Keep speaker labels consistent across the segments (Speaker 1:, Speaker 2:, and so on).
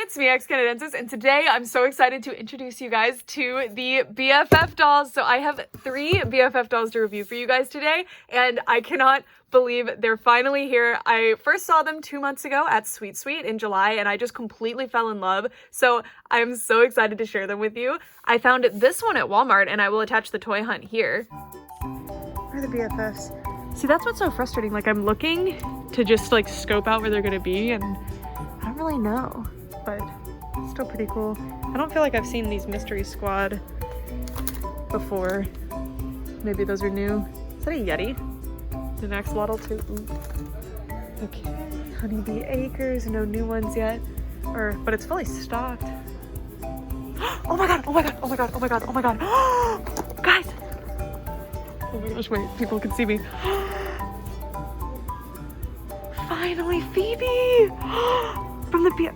Speaker 1: it's me, ex-Canadensis, and today I'm so excited to introduce you guys to the BFF dolls. So I have 3 BFF dolls to review for you guys today, and I cannot believe they're finally here. I first saw them 2 months ago at Sweet Sweet in July, and I just completely fell in love. So I'm so excited to share them with you. I found this one at Walmart, and I will attach the toy hunt here. Where are the BFFs? See, that's what's so frustrating. Like, I'm looking to just like scope out where they're gonna be, and I don't really know, but still pretty cool. I don't feel like I've seen these Mystery Squad before. Maybe those are new. Is that a Yeti? The axolotl too? Ooh. Okay. Honeybee Acres, no new ones yet. But it's fully stocked. Oh my god, oh my god, oh my god, oh my god, oh my god. Guys! Oh my gosh, wait, people can see me. Finally, Phoebe! From the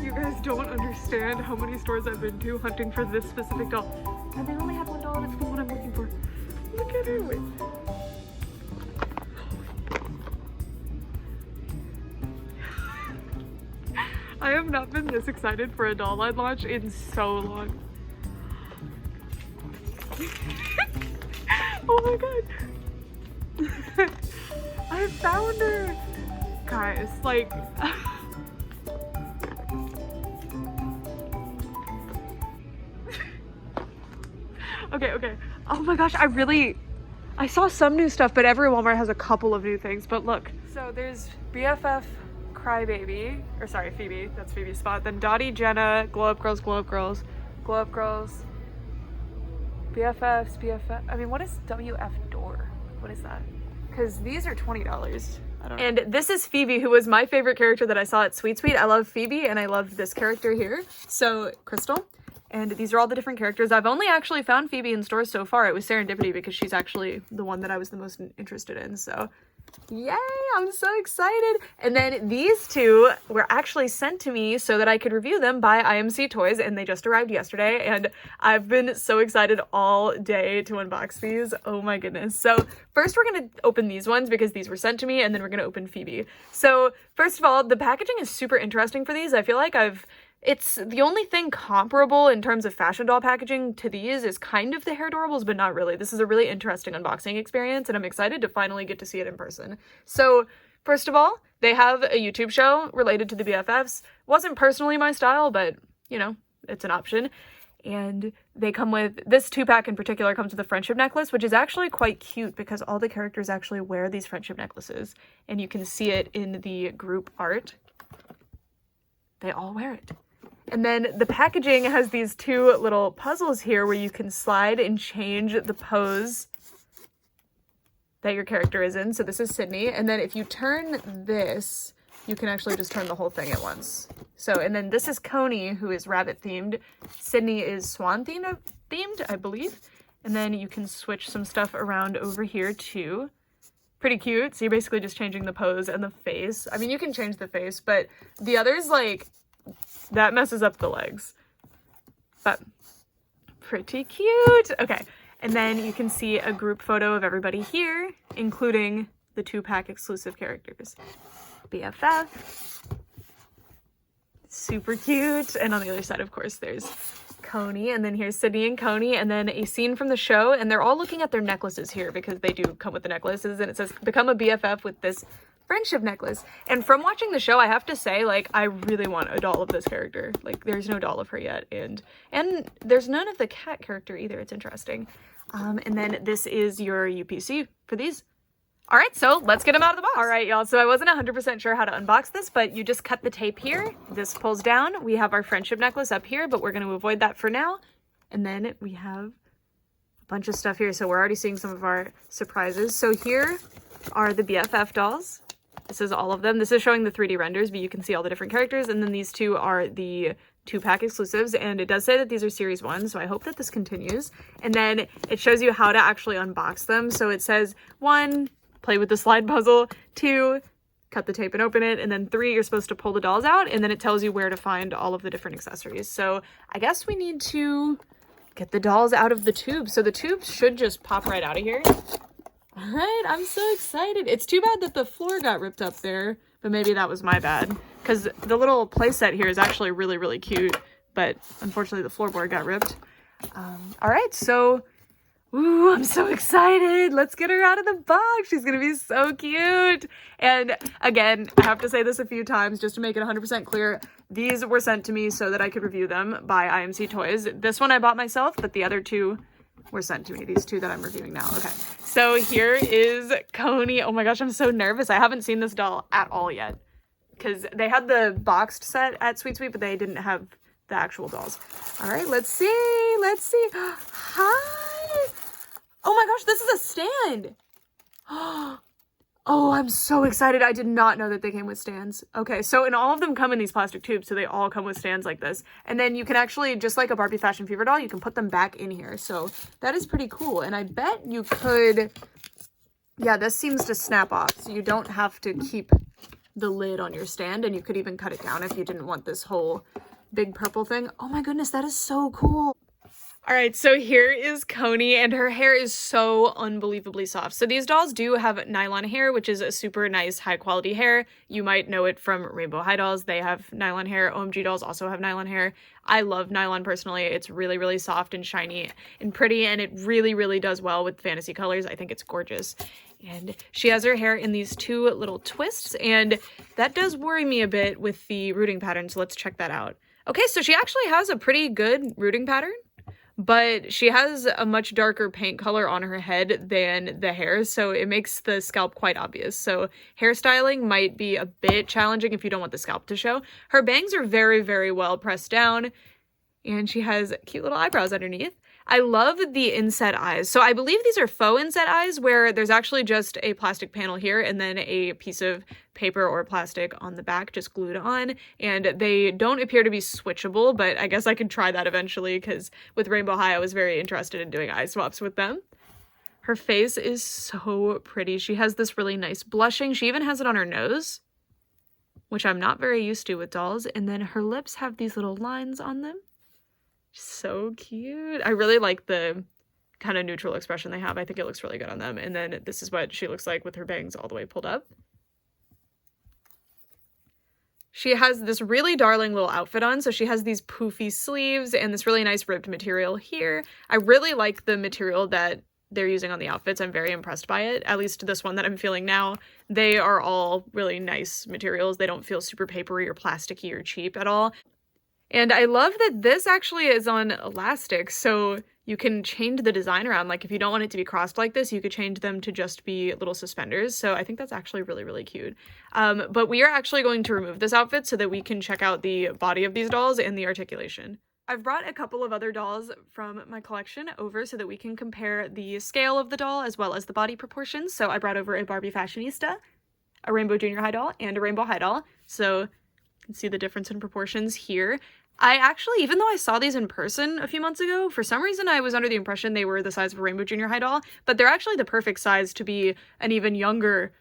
Speaker 1: You guys don't understand how many stores I've been to hunting for this specific doll. And they only have one doll and it's the one I'm looking for. Look at her, wait. I have not been this excited for a doll line launch in so long. Oh my god. I found her. Guys, like okay. Oh my gosh, I saw some new stuff, but every Walmart has a couple of new things. But look, so there's BFF Crybaby, or sorry, Phoebe, that's Phoebe's spot. Then Dottie, Jenna, Glow Up Girls, BFFs, BFF. I mean, what is WF Door? What is that? Because these are $20. I don't know. And this is Phoebe, who was my favorite character that I saw at Sweet Sweet. I love Phoebe, and I loved this character here. So, Crystal. And these are all the different characters. I've only actually found Phoebe in stores so far. It was serendipity because she's actually the one that I was the most interested in. So, yay! I'm so excited. And then these two were actually sent to me so that I could review them by IMC Toys, and they just arrived yesterday. And I've been so excited all day to unbox these. Oh my goodness. So first we're going to open these ones because these were sent to me, and then we're going to open Phoebe. So first of all, the packaging is super interesting for these. I feel like it's the only thing comparable in terms of fashion doll packaging to these is kind of the Hairdorables, but not really. This is a really interesting unboxing experience, and I'm excited to finally get to see it in person. So, first of all, they have a YouTube show related to the BFFs. Wasn't personally my style, but, you know, it's an option. And they come with, this 2-pack in particular comes with a friendship necklace, which is actually quite cute because all the characters actually wear these friendship necklaces. And you can see it in the group art. They all wear it. And then the packaging has these 2 little puzzles here where you can slide and change the pose that your character is in. So this is Sydney. And then if you turn this, you can actually just turn the whole thing at once. So, and then this is Coney, who is rabbit themed. Sydney is swan themed, I believe. And then you can switch some stuff around over here too. Pretty cute. So you're basically just changing the pose and the face. I mean, you can change the face, but the others, like, that messes up the legs, but pretty cute. Okay, and then you can see a group photo of everybody here, including the 2-pack exclusive characters. BFF, super cute. And on the other side, of course, there's Coney, and then here's Sydney and Coney, and then a scene from the show, and they're all looking at their necklaces here because they do come with the necklaces, and it says, become a BFF with this friendship necklace. And from watching the show, I have to say, like, I really want a doll of this character. Like, there's no doll of her yet, and there's none of the cat character either. It's interesting. And then this is your UPC for these. All right, so let's get them out of the box. All right, y'all, so I wasn't 100% sure how to unbox this, but you just cut the tape here. This pulls down. We have our friendship necklace up here, but we're going to avoid that for now. And then we have a bunch of stuff here. So we're already seeing some of our surprises. So here are the BFF dolls. This is all of them. This is showing the 3D renders, but you can see all the different characters. And then these 2 are the 2-pack exclusives. And it does say that these are series 1, so I hope that this continues. And then it shows you how to actually unbox them. So it says 1, play with the slide puzzle. 2, cut the tape and open it. And then 3, you're supposed to pull the dolls out. And then it tells you where to find all of the different accessories. So I guess we need to get the dolls out of the tube. So the tubes should just pop right out of here. All right, I'm so excited. It's too bad that the floor got ripped up there but maybe that was my bad. Because the little playset here is actually really, really cute, but unfortunately the floorboard got ripped. All right, so, ooh, I'm so excited. Let's get her out of the box. She's gonna be so cute. And again, I have to say this a few times just to make it 100% clear. These were sent to me so that I could review them by IMC Toys. This one I bought myself, but the other two were sent to me, these two that I'm reviewing now. Okay, so here is Coney. Oh my gosh, I'm so nervous. I haven't seen this doll at all yet because they had the boxed set at Sweet Sweet, but they didn't have the actual dolls. All right, let's see. Let's see. Hi. Oh my gosh, this is a stand. Oh, I'm so excited. I did not know that they came with stands. Okay, so and all of them come in these plastic tubes, so they all come with stands like this. And then you can actually, just like a Barbie Fashion Fever doll, you can put them back in here. So that is pretty cool. And I bet you could, yeah, this seems to snap off. So you don't have to keep the lid on your stand, and you could even cut it down if you didn't want this whole big purple thing. Oh my goodness, that is so cool. All right, so here is Coney, and her hair is so unbelievably soft. So these dolls do have nylon hair, which is a super nice, high-quality hair. You might know it from Rainbow High dolls. They have nylon hair. OMG dolls also have nylon hair. I love nylon personally. It's really, really soft and shiny and pretty, and it really, really does well with fantasy colors. I think it's gorgeous. And she has her hair in these two little twists, and that does worry me a bit with the rooting pattern, so let's check that out. Okay, so she actually has a pretty good rooting pattern, but she has a much darker paint color on her head than the hair, so it makes the scalp quite obvious. So hairstyling might be a bit challenging if you don't want the scalp to show. Her bangs are very, very well pressed down, and she has cute little eyebrows underneath. I love the inset eyes. So I believe these are faux inset eyes where there's actually just a plastic panel here and then a piece of paper or plastic on the back just glued on. And they don't appear to be switchable, but I guess I could try that eventually because with Rainbow High, I was very interested in doing eye swaps with them. Her face is so pretty. She has this really nice blushing. She even has it on her nose, which I'm not very used to with dolls. And then her lips have these little lines on them. So cute. I really like the kind of neutral expression they have. I think it looks really good on them. And then this is what she looks like with her bangs all the way pulled up. She has this really darling little outfit on. So she has these poofy sleeves and this really nice ribbed material here. I really like the material that they're using on the outfits. I'm very impressed by it. At least this one that I'm feeling now. They are all really nice materials. They don't feel super papery or plasticky or cheap at all. And I love that this actually is on elastic, so you can change the design around. Like if you don't want it to be crossed like this, you could change them to just be little suspenders. So I think that's actually really, really cute. But we are actually going to remove this outfit so that we can check out the body of these dolls and the articulation. I've brought a couple of other dolls from my collection over so that we can compare the scale of the doll as well as the body proportions. So I brought over a Barbie Fashionista, a Rainbow Junior High doll, and a Rainbow High doll. So see the difference in proportions here. I actually, even though I saw these in person a few months ago, for some reason I was under the impression they were the size of a Rainbow Junior High doll, but they're actually the perfect size to be an even younger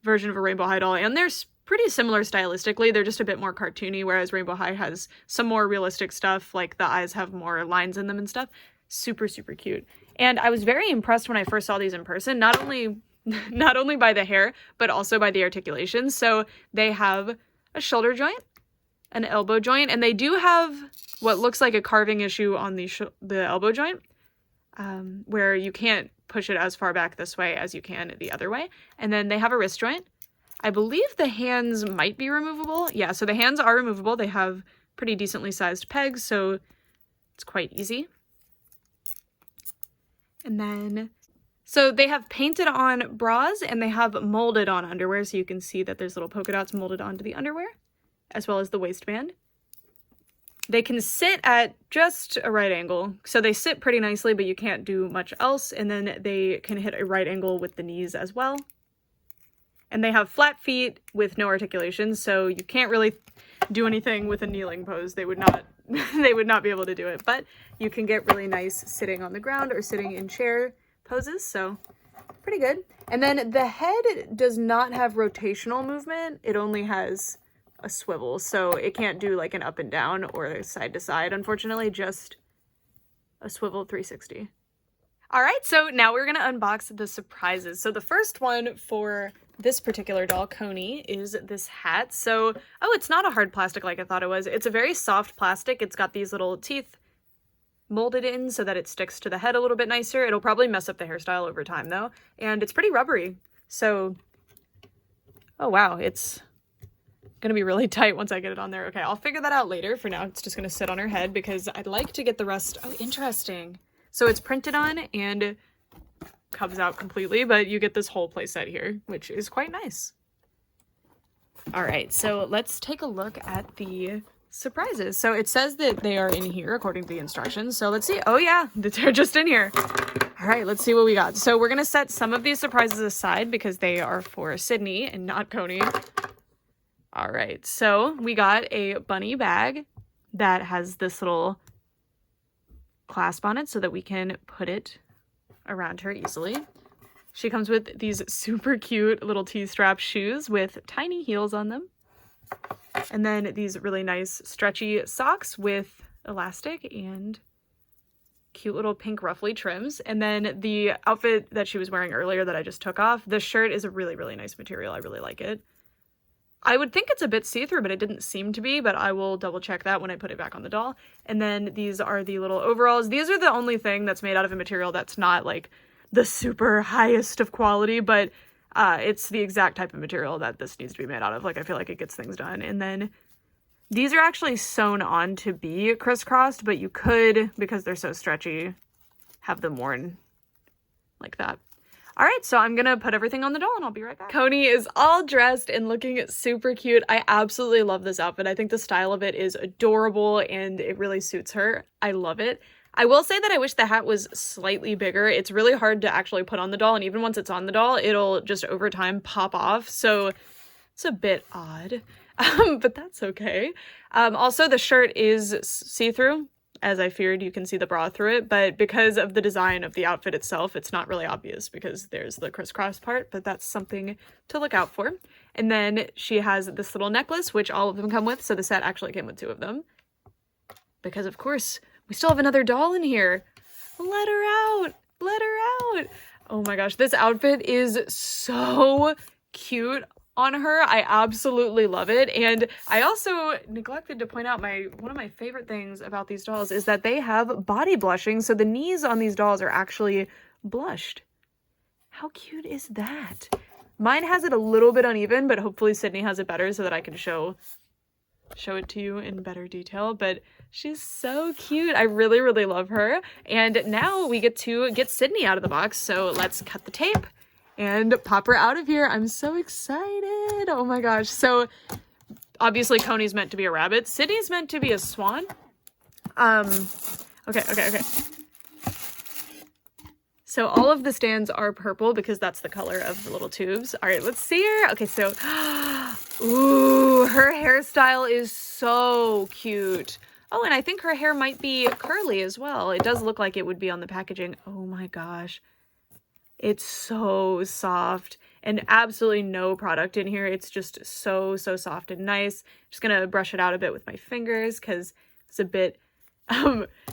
Speaker 1: version of a Rainbow High doll, and they're pretty similar stylistically. They're just a bit more cartoony, whereas Rainbow High has some more realistic stuff, like the eyes have more lines in them and stuff. Super, super cute. And I was very impressed when I first saw these in person, not only by the hair, but also by the articulation. So they have a shoulder joint, an elbow joint, and they do have what looks like a carving issue on the elbow joint, where you can't push it as far back this way as you can the other way. And then they have a wrist joint. I believe the hands might be removable. Yeah, so the hands are removable. They have pretty decently sized pegs, so it's quite easy. And then, so they have painted on bras and they have molded on underwear, so you can see that there's little polka dots molded onto the underwear, as well as the waistband. They can sit at just a right angle, so they sit pretty nicely, but you can't do much else, and then they can hit a right angle with the knees as well. And they have flat feet with no articulation, so you can't really do anything with a kneeling pose. They would not they would not be able to do it, but you can get really nice sitting on the ground or sitting in chair poses, so pretty good. And then the head does not have rotational movement. It only has a swivel, so it can't do like an up and down or side to side, unfortunately, just a swivel 360. All right, so now we're gonna unbox the surprises. So the first one for this particular doll, Coney, is this hat. So, oh, it's not a hard plastic like I thought it was. It's a very soft plastic. It's got these little teeth molded in so that it sticks to the head a little bit nicer. It'll probably mess up the hairstyle over time though. And it's pretty rubbery. So, oh wow, it's gonna be really tight once I get it on there. Okay, I'll figure that out later. For now, it's just gonna sit on her head because I'd like to get the rest. Oh, interesting. So it's printed on and comes out completely, but you get this whole play set here, which is quite nice. All right, so let's take a look at the surprises. So it says that they are in here according to the instructions. So let's see. Oh yeah, they're just in here. All right, let's see what we got. So we're gonna set some of these surprises aside because they are for Sydney and not Coney. All right, so we got a bunny bag that has this little clasp on it so that we can put it around her easily. She comes with these super cute little T-strap shoes with tiny heels on them. And then these really nice stretchy socks with elastic and cute little pink ruffly trims. And then the outfit that she was wearing earlier that I just took off, the shirt is a really, really nice material. I really like it. I would think it's a bit see-through, but it didn't seem to be, but I will double check that when I put it back on the doll. And then these are the little overalls. These are the only thing that's made out of a material that's not like the super highest of quality, but it's the exact type of material that this needs to be made out of. Like, I feel like it gets things done. And then these are actually sewn on to be crisscrossed, but you could, because they're so stretchy, have them worn like that. All right, so I'm gonna put everything on the doll and I'll be right back. Coney is all dressed and looking super cute. I absolutely love this outfit. I think the style of it is adorable and it really suits her. I love it. I will say that I wish the hat was slightly bigger. It's really hard to actually put on the doll, and even once it's on the doll, it'll just over time pop off. So it's a bit odd, but that's okay. Also, the shirt is see-through. As I feared, you can see the bra through it, but because of the design of the outfit itself, it's not really obvious because there's the crisscross part, but that's something to look out for. And then she has this little necklace, which all of them come with, so the set actually came with 2 of them. Because, of course, we still have another doll in here. Let her out! Let her out! Oh my gosh, this outfit is so cute on her. I absolutely love it. And I also neglected to point out one of my favorite things about these dolls is that they have body blushing. So the knees on these dolls are actually blushed. How cute is that? Mine has it a little bit uneven, but hopefully Sydney has it better so that I can show it to you in better detail. But she's so cute. I really, really love her. And now we get to get Sydney out of the box. So let's cut the tape and pop her out of here. I'm so excited. Oh my gosh. So obviously Coney's meant to be a rabbit. Sydney's meant to be a swan. Okay. So all of the stands are purple because that's the color of the little tubes. All right, let's see her. Okay, so, ooh, her hairstyle is so cute. Oh, and I think her hair might be curly as well. It does look like it would be on the packaging. Oh my gosh. It's so soft and absolutely no product in here. It's just so soft and nice. Just gonna brush it out a bit with my fingers because it's a bit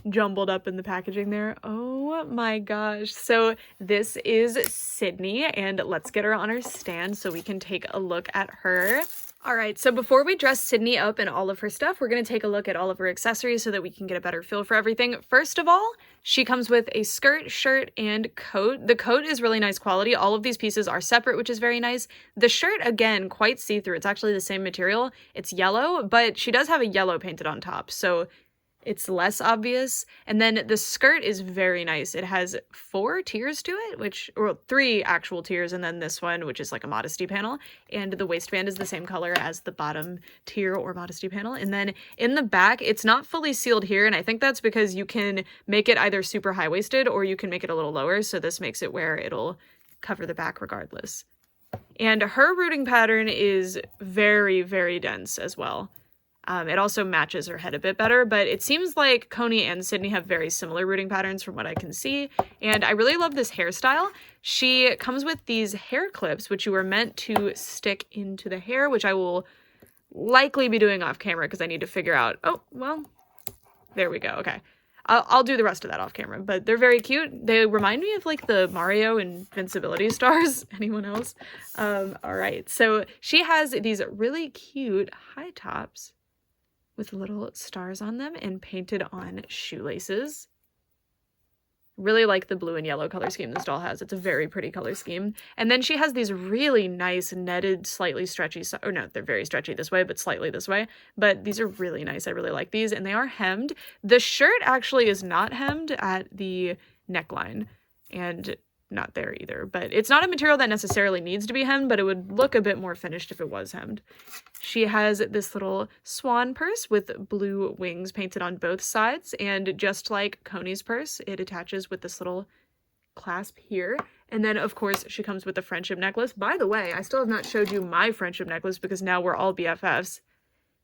Speaker 1: jumbled up in the packaging there. Oh my gosh. So this is Sydney and let's get her on her stand so we can take a look at her. All right, so before we dress Sydney up in all of her stuff, we're going to take a look at all of her accessories so that we can get a better feel for everything. First of all, she comes with a skirt, shirt, and coat. The coat is really nice quality. All of these pieces are separate, which is very nice. The shirt, again, quite see-through. It's actually the same material. It's yellow, but she does have a yellow painted on top, so it's less obvious. And then the skirt is very nice. It has 4 tiers to it, or 3 actual tiers, and then this one, which is like a modesty panel. And the waistband is the same color as the bottom tier or modesty panel. And then in the back, it's not fully sealed here, and I think that's because you can make it either super high-waisted or you can make it a little lower, so this makes it where it'll cover the back regardless. And her rooting pattern is very, very dense as well. It also matches her head a bit better, but it seems like Coney and Sydney have very similar rooting patterns from what I can see. And I really love this hairstyle. She comes with these hair clips, which you are meant to stick into the hair, which I will likely be doing off camera because I need to figure out. Oh, well, there we go. Okay. I'll do the rest of that off camera, but they're very cute. They remind me of like the Mario Invincibility stars. Anyone else? All right, so she has these really cute high tops with little stars on them and painted on shoelaces. Really like the blue and yellow color scheme this doll has. It's a very pretty color scheme. And then she has these really nice netted, slightly stretchy, or no, they're very stretchy this way, but slightly this way. But these are really nice. I really like these. And they are hemmed. The shirt actually is not hemmed at the neckline. And not there either. But it's not a material that necessarily needs to be hemmed, but it would look a bit more finished if it was hemmed. She has this little swan purse with blue wings painted on both sides, and just like Coney's purse, it attaches with this little clasp here. And then, of course, she comes with a friendship necklace. By the way, I still have not showed you my friendship necklace because now we're all BFFs.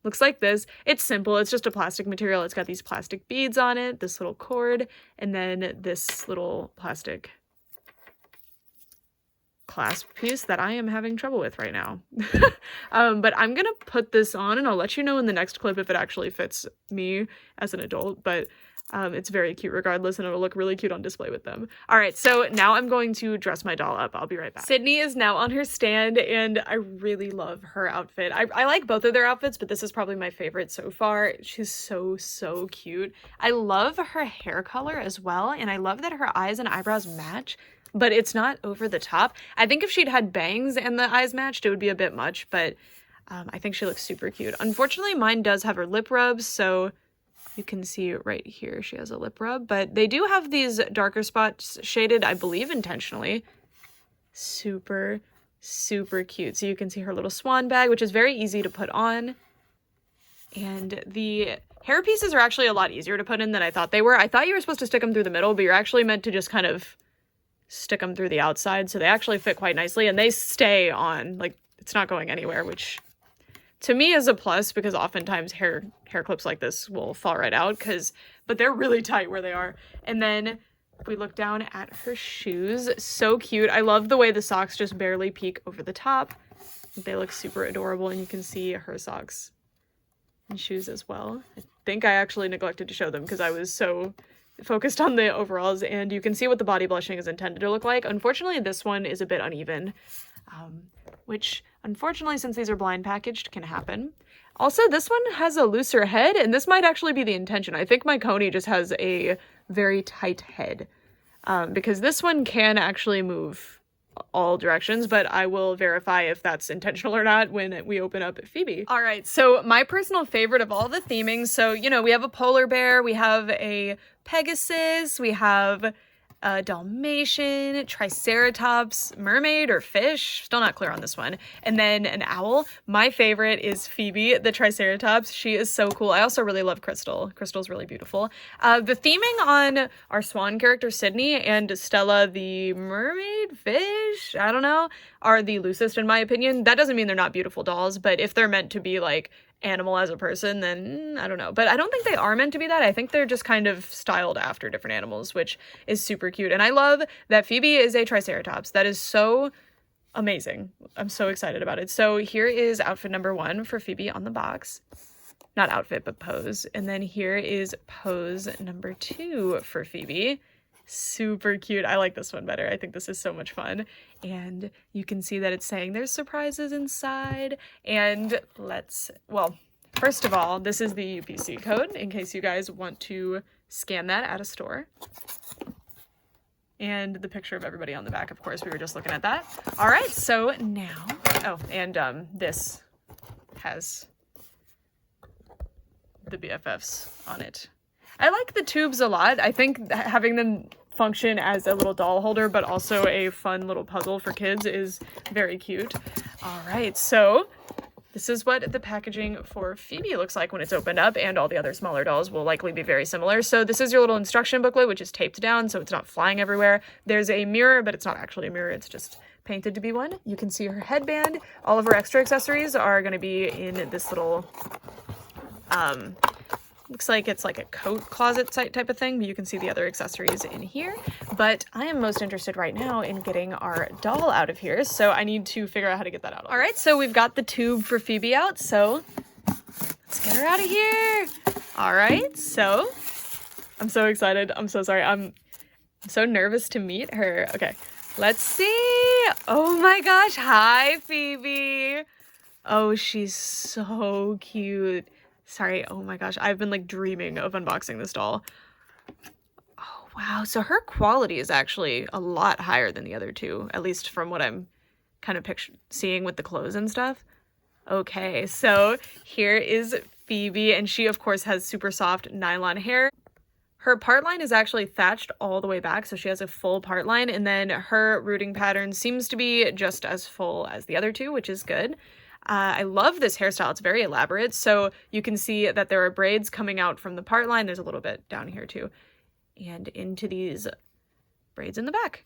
Speaker 1: Looks like this. It's simple. It's just a plastic material. It's got these plastic beads on it, this little cord, and then this little plastic clasp piece that I am having trouble with right now. But I'm gonna put this on and I'll let you know in the next clip if it actually fits me as an adult, but it's very cute regardless and it'll look really cute on display with them. All right, so now I'm going to dress my doll up. I'll be right back. Sydney is now on her stand and I really love her outfit. I like both of their outfits, but this is probably my favorite so far. She's so cute. I love her hair color as well, and I love that her eyes and eyebrows match, but it's not over the top. I think if she'd had bangs and the eyes matched, it would be a bit much, but I think she looks super cute. Unfortunately, mine does have her lip rubs, so you can see right here she has a lip rub, but they do have these darker spots shaded, I believe intentionally. Super cute. So you can see her little swan bag, which is very easy to put on. And the hair pieces are actually a lot easier to put in than I thought they were. I thought you were supposed to stick them through the middle, but you're actually meant to just kind of stick them through the outside, so they actually fit quite nicely and they stay on, like it's not going anywhere, which to me is a plus because oftentimes hair clips like this will fall right out but they're really tight where they are. And then if we look down at her shoes, so cute. I love the way the socks just barely peek over the top. They look super adorable, and you can see her socks and shoes as well. I think I actually neglected to show them because I was so focused on the overalls, and you can see what the body blushing is intended to look like. Unfortunately, this one is a bit uneven, which unfortunately, since these are blind packaged, can happen. Also, this one has a looser head, and this might actually be the intention. I think my Coney just has a very tight head, because this one can actually move all directions, but I will verify if that's intentional or not when we open up Phoebe. All right, so my personal favorite of all the theming, so, you know, we have a polar bear, we have a Pegasus, we have a Dalmatian, Triceratops, mermaid or fish, still not clear on this one, and then an owl. My favorite is Phoebe, the Triceratops. She is so cool. I also really love Crystal. Crystal's really beautiful. The theming on our swan character, Sydney, and Stella, the mermaid, fish, I don't know, are the loosest in my opinion. That doesn't mean they're not beautiful dolls, but if they're meant to be like animal as a person, then I don't know. But I don't think they are meant to be that. I think they're just kind of styled after different animals, which is super cute. And I love that Phoebe is a Triceratops. That is so amazing. I'm so excited about it. So here is outfit number 1 for Phoebe on the box. Not outfit, but pose. And then here is pose number 2 for Phoebe. Super cute. I like this one better. I think this is so much fun. And you can see that it's saying there's surprises inside. And well, first of all, this is the UPC code in case you guys want to scan that at a store. And the picture of everybody on the back, of course, we were just looking at that. All right, so now, oh, and this has the BFFs on it. I like the tubes a lot. I think having them function as a little doll holder, but also a fun little puzzle for kids is very cute. All right, so this is what the packaging for Phoebe looks like when it's opened up, and all the other smaller dolls will likely be very similar. So this is your little instruction booklet, which is taped down so it's not flying everywhere. There's a mirror, but it's not actually a mirror, it's just painted to be one. You can see her headband. All of her extra accessories are going to be in this little looks like it's like a coat closet type of thing, but you can see the other accessories in here. But I am most interested right now in getting our doll out of here, so I need to figure out how to get that out. All right, so we've got the tube for Phoebe out, so let's get her out of here. All right, so I'm so excited. I'm so sorry. I'm so nervous to meet her. Okay, let's see. Oh my gosh. Hi, Phoebe. Oh, she's so cute. Sorry. Oh my gosh. I've been like dreaming of unboxing this doll. Oh, wow. So her quality is actually a lot higher than the other two, at least from what I'm kind of seeing with the clothes and stuff. Okay, so here is Phoebe, and she of course has super soft nylon hair. Her part line is actually thatched all the way back, so she has a full part line, and then her rooting pattern seems to be just as full as the other two, which is good. I love this hairstyle. It's very elaborate, so you can see that there are braids coming out from the part line. There's a little bit down here too, and into these braids in the back.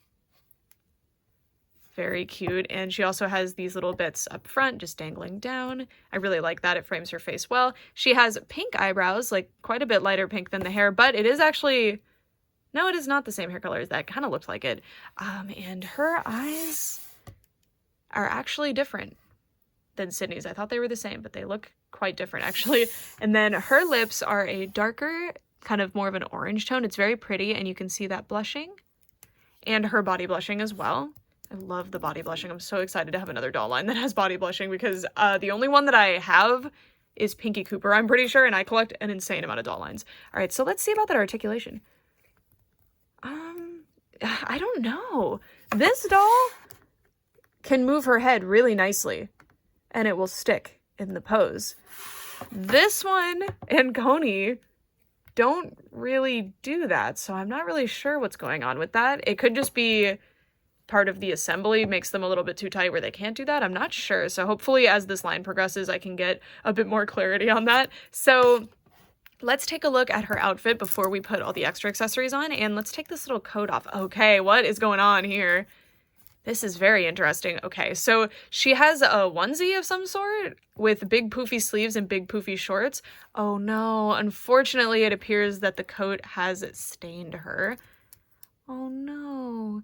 Speaker 1: Very cute. And she also has these little bits up front just dangling down. I really like that. It frames her face well. She has pink eyebrows, like quite a bit lighter pink than the hair, but it is actually, no, it is not the same hair color as that. Kind of looks like it. And her eyes are actually different than Sydney's. I thought they were the same, but they look quite different actually. And then her lips are a darker, kind of more of an orange tone. It's very pretty, and you can see that blushing. And her body blushing as well. I love the body blushing. I'm so excited to have another doll line that has body blushing because the only one that I have is Pinky Cooper, I'm pretty sure, and I collect an insane amount of doll lines. All right, so let's see about that articulation. I don't know. This doll can move her head really nicely, and it will stick in the pose. This one and Coney don't really do that, so I'm not really sure what's going on with that. It could just be part of the assembly makes them a little bit too tight where they can't do that. I'm not sure. So hopefully as this line progresses, I can get a bit more clarity on that. So let's take a look at her outfit before we put all the extra accessories on, and let's take this little coat off. Okay, what is going on here? This is very interesting. Okay, so she has a onesie of some sort with big poofy sleeves and big poofy shorts. Oh no, unfortunately it appears that the coat has stained her. Oh no.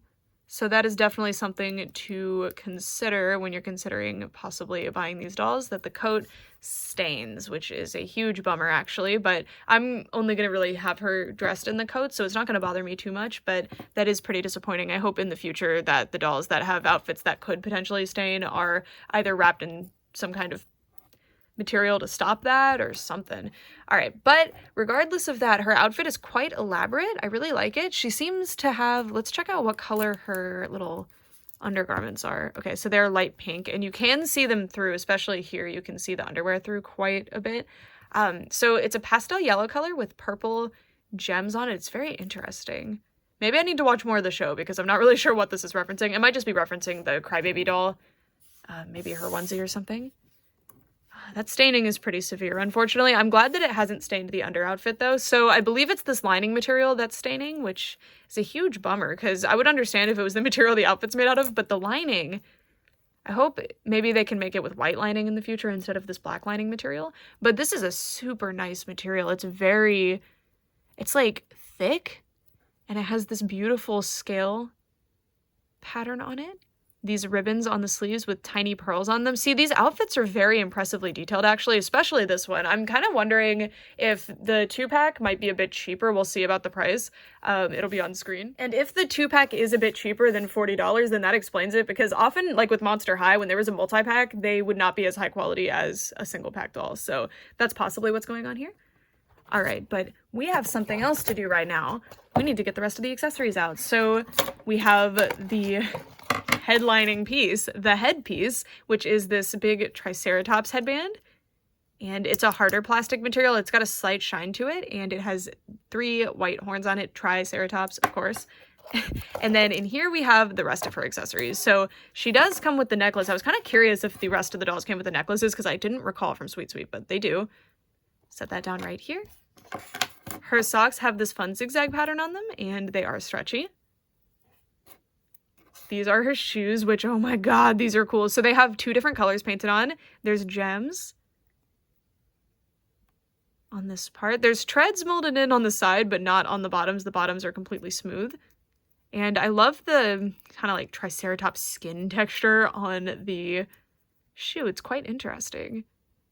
Speaker 1: So that is definitely something to consider when you're considering possibly buying these dolls, that the coat stains, which is a huge bummer actually, but I'm only going to really have her dressed in the coat, so it's not going to bother me too much, but that is pretty disappointing. I hope in the future that the dolls that have outfits that could potentially stain are either wrapped in some kind of material to stop that or something. All right, but regardless of that, her outfit is quite elaborate. I really like it. She seems to have, let's check out what color her little undergarments are. Okay, so they're light pink, and you can see them through, especially here, you can see the underwear through quite a bit. So it's a pastel yellow color with purple gems on it. It's very interesting. Maybe I need to watch more of the show because I'm not really sure what this is referencing. It might just be referencing the Crybaby doll, maybe her onesie or something. That staining is pretty severe, unfortunately. I'm glad that it hasn't stained the under outfit, though. So I believe it's this lining material that's staining, which is a huge bummer, because I would understand if it was the material the outfit's made out of, but the lining, I hope maybe they can make it with white lining in the future instead of this black lining material. But this is a super nice material. It's like thick, and it has this beautiful scale pattern on it. These ribbons on the sleeves with tiny pearls on them. See, these outfits are very impressively detailed, actually, especially this one. I'm kind of wondering if the 2-pack might be a bit cheaper. We'll see about the price. It'll be on screen. And if the 2-pack is a bit cheaper than $40, then that explains it, because often, like with Monster High, when there was a multi-pack, they would not be as high quality as a single-pack doll. So that's possibly what's going on here. All right, but we have something else to do right now. We need to get the rest of the accessories out. So we have the headlining piece, the headpiece, which is this big Triceratops headband. And it's a harder plastic material. It's got a slight shine to it, and it has 3 white horns on it, Triceratops, of course. And then in here we have the rest of her accessories. So she does come with the necklace. I was kind of curious if the rest of the dolls came with the necklaces, because I didn't recall from Sweet Sweet, but they do. Set that down right here. Her socks have this fun zigzag pattern on them, and they are stretchy. These are her shoes, which, oh my god, these are cool. So they have 2 different colors painted on. There's gems on this part. There's treads molded in on the side, but not on the bottoms. The bottoms are completely smooth. And I love the kind of like Triceratops skin texture on the shoe. It's quite interesting.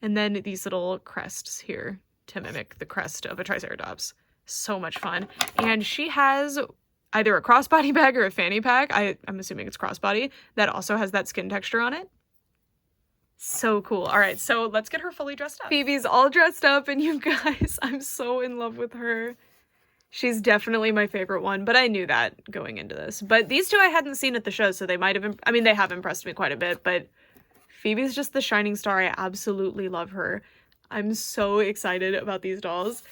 Speaker 1: And then these little crests here to mimic the crest of a Triceratops. So much fun. And she has either a crossbody bag or a fanny pack. I'm assuming it's crossbody that also has that skin texture on it. So cool. All right, so let's get her fully dressed up. Phoebe's all dressed up, and you guys, I'm so in love with her. She's definitely my favorite one, but I knew that going into this. But these two I hadn't seen at the show, so they might have, I mean, they have impressed me quite a bit, but Phoebe's just the shining star. I absolutely love her. I'm so excited about these dolls.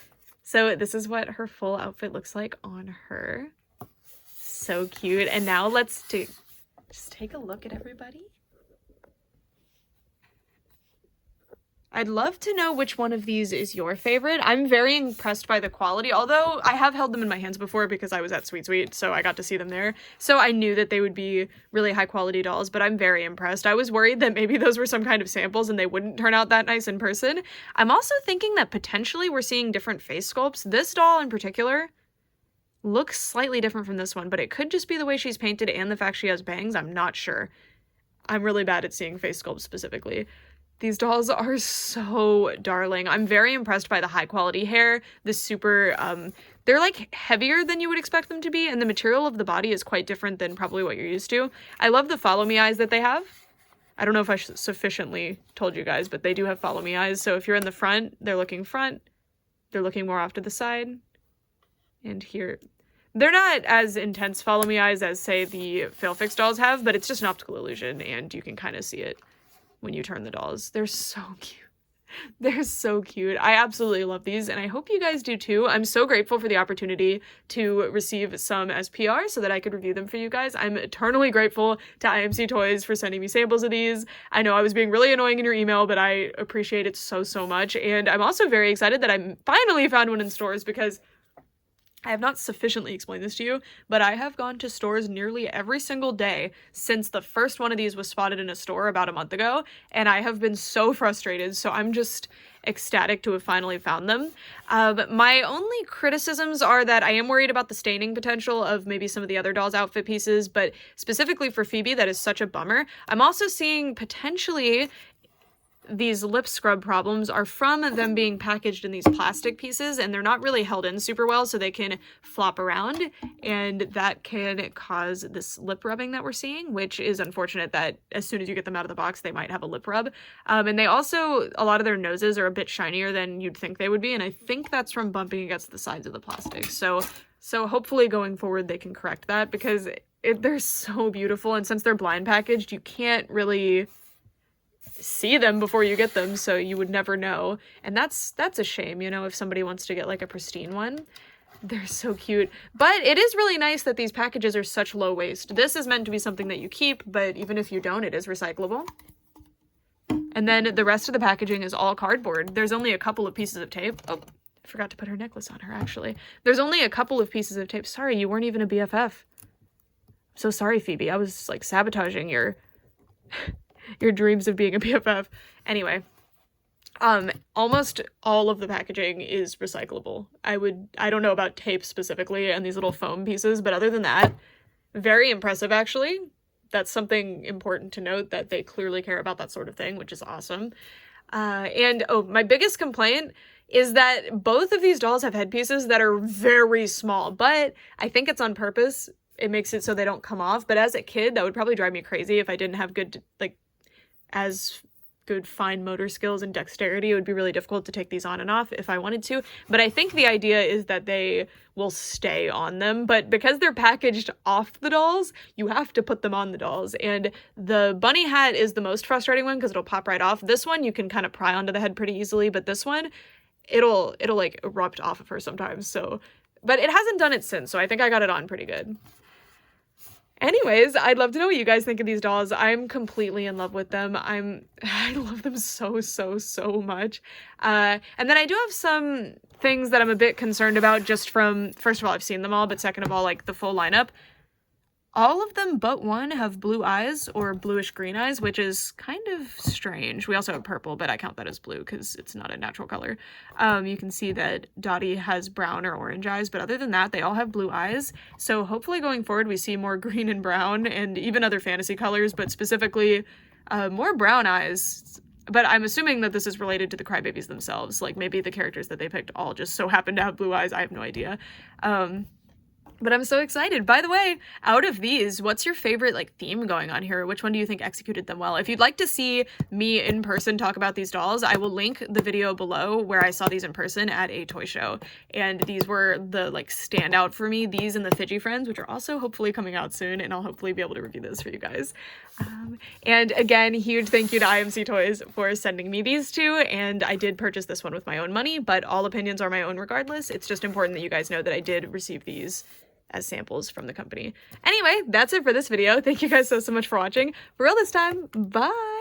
Speaker 1: So this is what her full outfit looks like on her. So cute. And now let's just take a look at everybody. I'd love to know which one of these is your favorite. I'm very impressed by the quality, although I have held them in my hands before because I was at Sweet Sweet, so I got to see them there. So I knew that they would be really high quality dolls, but I'm very impressed. I was worried that maybe those were some kind of samples and they wouldn't turn out that nice in person. I'm also thinking that potentially we're seeing different face sculpts. This doll in particular looks slightly different from this one, but it could just be the way she's painted and the fact she has bangs. I'm not sure. I'm really bad at seeing face sculpts specifically. These dolls are so darling. I'm very impressed by the high quality hair, the super, they're like heavier than you would expect them to be, and the material of the body is quite different than probably what you're used to. I love the follow me eyes that they have. I don't know if I sufficiently told you guys, but they do have follow me eyes. So if you're in the front, they're looking more off to the side. And here, they're not as intense follow me eyes as say the Fail Fix dolls have, but it's just an optical illusion and you can kind of see it when you turn the dolls. They're so cute. They're so cute. I absolutely love these, and I hope you guys do too. I'm so grateful for the opportunity to receive some as PR so that I could review them for you guys. I'm eternally grateful to IMC Toys for sending me samples of these. I know I was being really annoying in your email, but I appreciate it so, so much. And I'm also very excited that I finally found one in stores because I have not sufficiently explained this to you, but I have gone to stores nearly every single day since the first one of these was spotted in a store about a month ago, and I have been so frustrated, so I'm just ecstatic to have finally found them. My only criticisms are that I am worried about the staining potential of maybe some of the other dolls' outfit pieces, but specifically for Phoebe, that is such a bummer. I'm also seeing potentially these lip scrub problems are from them being packaged in these plastic pieces, and they're not really held in super well, so they can flop around, and that can cause this lip rubbing that we're seeing, which is unfortunate that as soon as you get them out of the box, they might have a lip rub. And they also, a lot of their noses are a bit shinier than you'd think they would be, and I think that's from bumping against the sides of the plastic. So hopefully going forward they can correct that, because they're so beautiful, and since they're blind packaged, you can't really see them before you get them, so you would never know, and that's a shame, you know, if somebody wants to get like a pristine one. They're so cute, but it is really nice that these packages are such low waste. This is meant to be something that you keep, but even if you don't, it is recyclable. And then the rest of the packaging is all cardboard. There's only a couple of pieces of tape. Oh, I forgot to put her necklace on her, actually. There's only a couple of pieces of tape. Sorry, you weren't even a BFF. So sorry, Phoebe. I was like sabotaging your dreams of being a BFF. Anyway, almost all of the packaging is recyclable. I don't know about tape specifically and these little foam pieces, but other than that, very impressive actually. That's something important to note, that they clearly care about that sort of thing, which is awesome. And my biggest complaint is that both of these dolls have headpieces that are very small, but I think it's on purpose. It makes it so they don't come off, but as a kid, that would probably drive me crazy if I didn't have good fine motor skills and dexterity. It would be really difficult to take these on and off if I wanted to, but I think the idea is that they will stay on them, but because they're packaged off the dolls, you have to put them on the dolls, and the bunny hat is the most frustrating one because it'll pop right off. This one you can kind of pry onto the head pretty easily, but this one, it'll like erupt off of her sometimes, so, but it hasn't done it since, so I think I got it on pretty good. Anyways, I'd love to know what you guys think of these dolls. I'm completely in love with them. I love them so, so, so much. And then I do have some things that I'm a bit concerned about just from, first of all, I've seen them all, but second of all, like the full lineup. All of them but one have blue eyes or bluish green eyes, which is kind of strange. We also have purple, but I count that as blue because it's not a natural color. You can see that Dottie has brown or orange eyes, but other than that, they all have blue eyes. So hopefully going forward, we see more green and brown and even other fantasy colors, but specifically more brown eyes. but I'm assuming that this is related to the Crybabies themselves. Like, maybe the characters that they picked all just so happen to have blue eyes. I have no idea. But I'm so excited. By the way, out of these, what's your favorite like theme going on here? Which one do you think executed them well? If you'd like to see me in person talk about these dolls, I will link the video below where I saw these in person at a toy show. And these were the like standout for me. These and the Fidgy Friends, which are also hopefully coming out soon, and I'll hopefully be able to review those for you guys. And again, huge thank you to IMC Toys for sending me these two. And I did purchase this one with my own money, but all opinions are my own regardless. It's just important that you guys know that I did receive these as samples from the company. Anyway, that's it for this video. Thank you guys so much for watching. For real this time, bye!